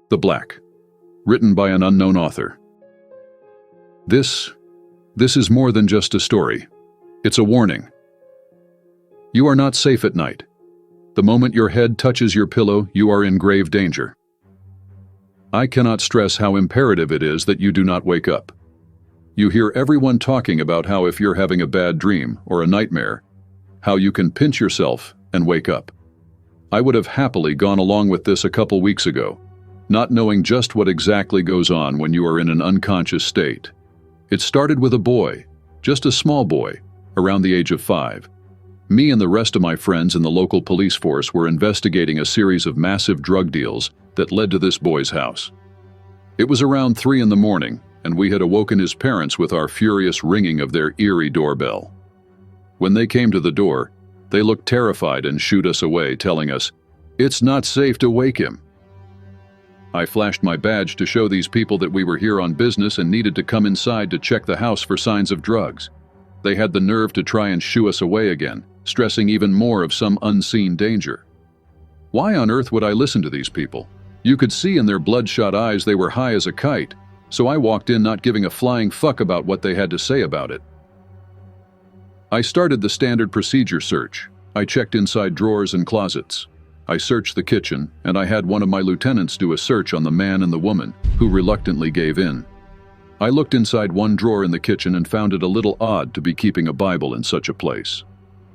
The Black, written by an unknown author. This is more than just a story. It's a warning. You are not safe at night. The moment your head touches your pillow, you are in grave danger. I cannot stress how imperative it is that you do not wake up. You hear everyone talking about how if you're having a bad dream or a nightmare, how you can pinch yourself and wake up. I would have happily gone along with this a couple weeks ago, not knowing just what exactly goes on when you are in an unconscious state. It started with a boy, just a small boy, around the age of 5. Me and the rest of my friends in the local police force were investigating a series of massive drug deals that led to this boy's house. It was around 3 in the morning, and we had awoken his parents with our furious ringing of their eerie doorbell. When they came to the door, they looked terrified and shooed us away, telling us, "It's not safe to wake him." I flashed my badge to show these people that we were here on business and needed to come inside to check the house for signs of drugs. They had the nerve to try and shoo us away again, stressing even more of some unseen danger. Why on earth would I listen to these people? You could see in their bloodshot eyes they were high as a kite, so I walked in not giving a flying fuck about what they had to say about it. I started the standard procedure search. I checked inside drawers and closets. I searched the kitchen, and I had one of my lieutenants do a search on the man and the woman, who reluctantly gave in. I looked inside one drawer in the kitchen and found it a little odd to be keeping a Bible in such a place.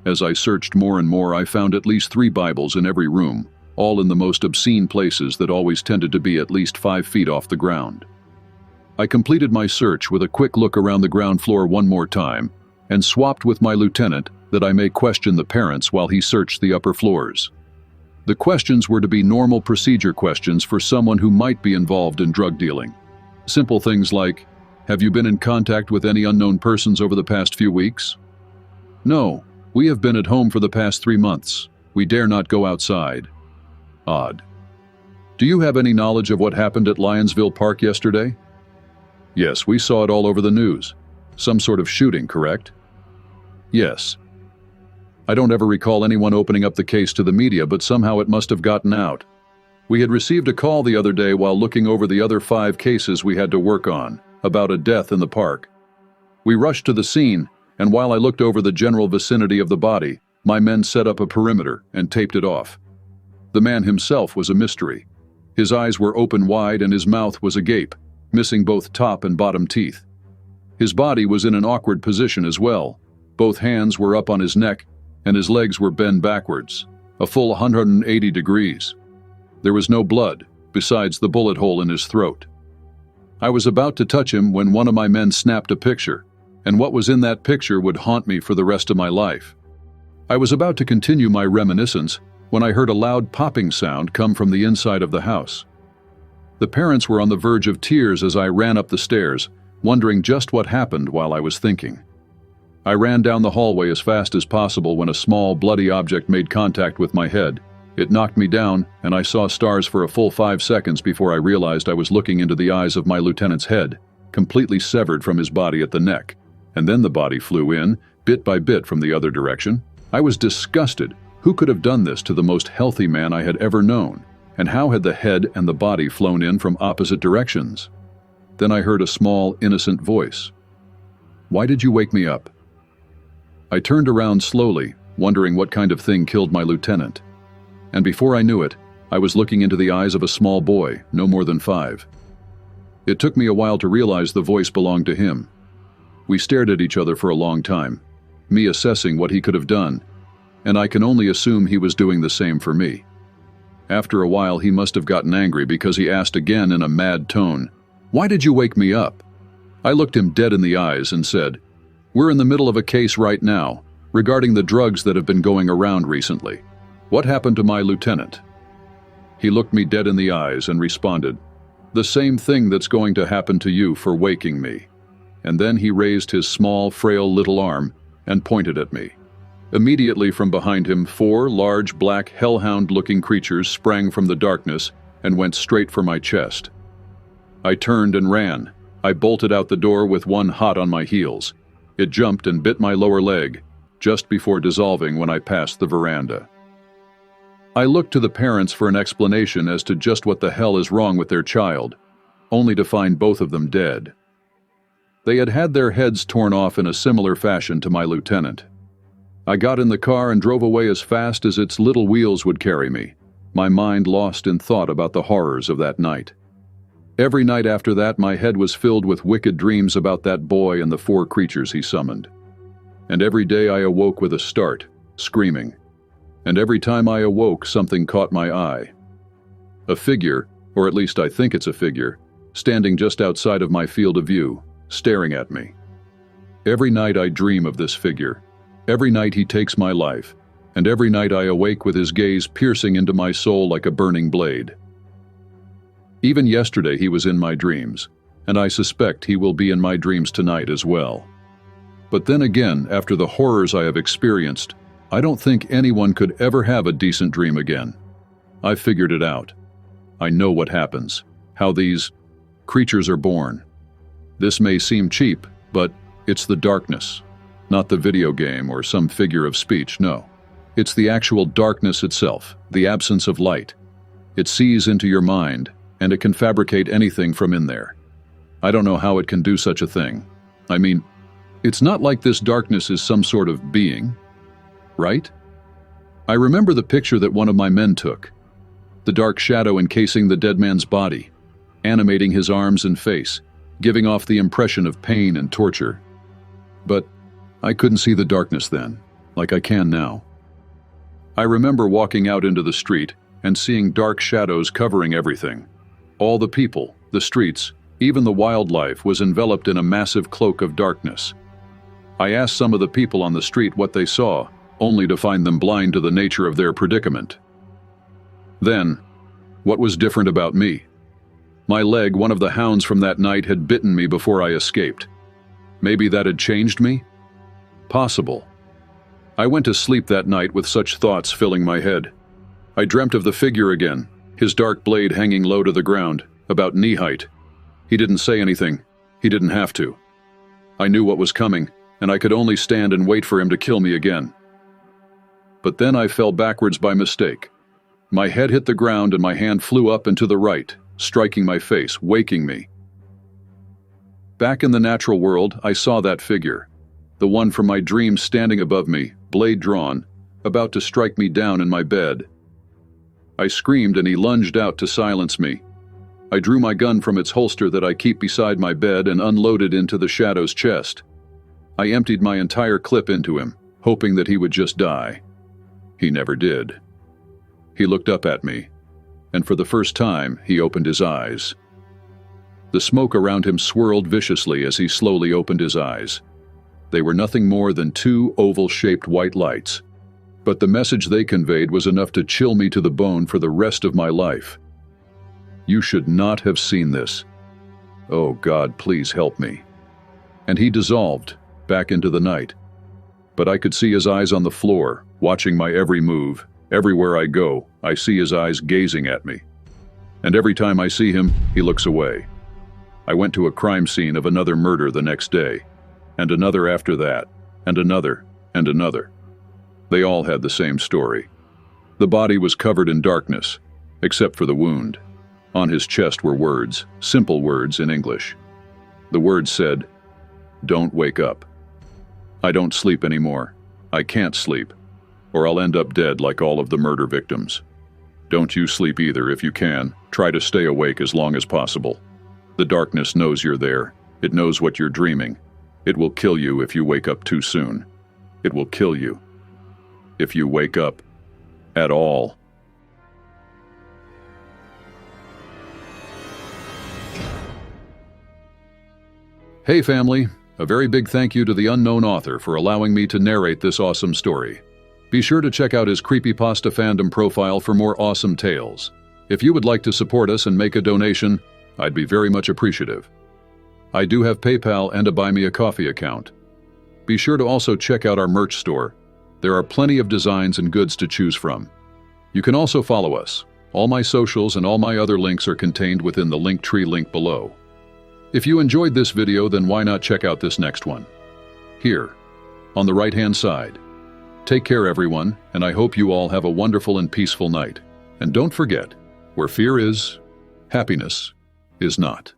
As I searched more and more, I found at least 3 Bibles in every room, all in the most obscene places that always tended to be at least 5 feet off the ground. I completed my search with a quick look around the ground floor one more time, and swapped with my lieutenant that I may question the parents while he searched the upper floors. The questions were to be normal procedure questions for someone who might be involved in drug dealing. Simple things like, have you been in contact with any unknown persons over the past few weeks? No, we have been at home for the past 3 months. We dare not go outside. Odd. Do you have any knowledge of what happened at Lionsville Park yesterday? Yes, we saw it all over the news. Some sort of shooting, correct? Yes. I don't ever recall anyone opening up the case to the media, but somehow it must have gotten out. We had received a call the other day while looking over the other 5 cases we had to work on, about a death in the park. We rushed to the scene, and while I looked over the general vicinity of the body, my men set up a perimeter and taped it off. The man himself was a mystery. His eyes were open wide and his mouth was agape, missing both top and bottom teeth. His body was in an awkward position as well. Both hands were up on his neck, and his legs were bent backwards, a full 180 degrees. There was no blood, besides the bullet hole in his throat. I was about to touch him when one of my men snapped a picture, and what was in that picture would haunt me for the rest of my life. I was about to continue my reminiscence when I heard a loud popping sound come from the inside of the house. The parents were on the verge of tears as I ran up the stairs, wondering just what happened while I was thinking. I ran down the hallway as fast as possible when a small, bloody object made contact with my head. It knocked me down, and I saw stars for a full 5 seconds before I realized I was looking into the eyes of my lieutenant's head, completely severed from his body at the neck. And then the body flew in, bit by bit from the other direction. I was disgusted. Who could have done this to the most healthy man I had ever known? And how had the head and the body flown in from opposite directions? Then I heard a small, innocent voice. "Why did you wake me up?" I turned around slowly, wondering what kind of thing killed my lieutenant. And before I knew it, I was looking into the eyes of a small boy, no more than 5. It took me a while to realize the voice belonged to him. We stared at each other for a long time, me assessing what he could have done, and I can only assume he was doing the same for me. After a while, he must have gotten angry because he asked again in a mad tone, "Why did you wake me up?" I looked him dead in the eyes and said, "We're in the middle of a case right now, regarding the drugs that have been going around recently. What happened to my lieutenant?" He looked me dead in the eyes and responded, "The same thing that's going to happen to you for waking me." And then he raised his small, frail little arm and pointed at me. Immediately from behind him, 4 large, black, hellhound-looking creatures sprang from the darkness and went straight for my chest. I turned and ran. I bolted out the door with one hot on my heels. It jumped and bit my lower leg, just before dissolving when I passed the veranda. I looked to the parents for an explanation as to just what the hell is wrong with their child, only to find both of them dead. They had had their heads torn off in a similar fashion to my lieutenant. I got in the car and drove away as fast as its little wheels would carry me, my mind lost in thought about the horrors of that night. Every night after that, my head was filled with wicked dreams about that boy and the 4 creatures he summoned. And every day I awoke with a start, screaming. And every time I awoke, something caught my eye. A figure, or at least I think it's a figure, standing just outside of my field of view, staring at me. Every night I dream of this figure. Every night he takes my life, and every night I awake with his gaze piercing into my soul like a burning blade. Even yesterday he was in my dreams, and I suspect he will be in my dreams tonight as well. But then again, after the horrors I have experienced, I don't think anyone could ever have a decent dream again. I've figured it out. I know what happens, how these creatures are born. This may seem cheap, but it's the darkness, not the video game or some figure of speech, no. It's the actual darkness itself, the absence of light. It sees into your mind, and it can fabricate anything from in there. I don't know how it can do such a thing. I mean, it's not like this darkness is some sort of being, right? I remember the picture that one of my men took. The dark shadow encasing the dead man's body, animating his arms and face, giving off the impression of pain and torture. But I couldn't see the darkness then, like I can now. I remember walking out into the street and seeing dark shadows covering everything. All the people, the streets, even the wildlife was enveloped in a massive cloak of darkness. I asked some of the people on the street what they saw, only to find them blind to the nature of their predicament. Then, what was different about me? My leg, one of the hounds from that night, had bitten me before I escaped. Maybe that had changed me? Possible. I went to sleep that night with such thoughts filling my head. I dreamt of the figure again, his dark blade hanging low to the ground, about knee height. He didn't say anything. He didn't have to. I knew what was coming, and I could only stand and wait for him to kill me again. But then I fell backwards by mistake. My head hit the ground and my hand flew up and to the right, striking my face, waking me. Back in the natural world, I saw that figure, the one from my dreams standing above me, blade drawn, about to strike me down in my bed. I screamed and he lunged out to silence me. I drew my gun from its holster that I keep beside my bed and unloaded into the shadow's chest. I emptied my entire clip into him, hoping that he would just die. He never did. He looked up at me, and for the first time, he opened his eyes. The smoke around him swirled viciously as he slowly opened his eyes. They were nothing more than 2 oval-shaped white lights, but the message they conveyed was enough to chill me to the bone for the rest of my life. You should not have seen this. Oh God, please help me. And he dissolved, back into the night. But I could see his eyes on the floor, watching my every move. Everywhere I go, I see his eyes gazing at me. And every time I see him, he looks away. I went to a crime scene of another murder the next day, and another after that, and another, and another. They all had the same story. The body was covered in darkness, except for the wound. On his chest were words, simple words in English. The words said, "Don't wake up. I don't sleep anymore. I can't sleep, or I'll end up dead like all of the murder victims. Don't you sleep either if you can. Try to stay awake as long as possible. The darkness knows you're there. It knows what you're dreaming. It will kill you if you wake up too soon. It will kill you if you wake up at all." Hey family, a very big thank you to the unknown author for allowing me to narrate this awesome story. Be sure to check out his Creepypasta fandom profile for more awesome tales. If you would like to support us and make a donation, I'd be very much appreciative. I do have PayPal and a Buy Me a Coffee account. Be sure to also check out our merch store. There are plenty of designs and goods to choose from. You can also follow us. All my socials and all my other links are contained within the Linktree link below. If you enjoyed this video, then why not check out this next one? Here, on the right-hand side. Take care, everyone, and I hope you all have a wonderful and peaceful night. And don't forget, where fear is, happiness is not.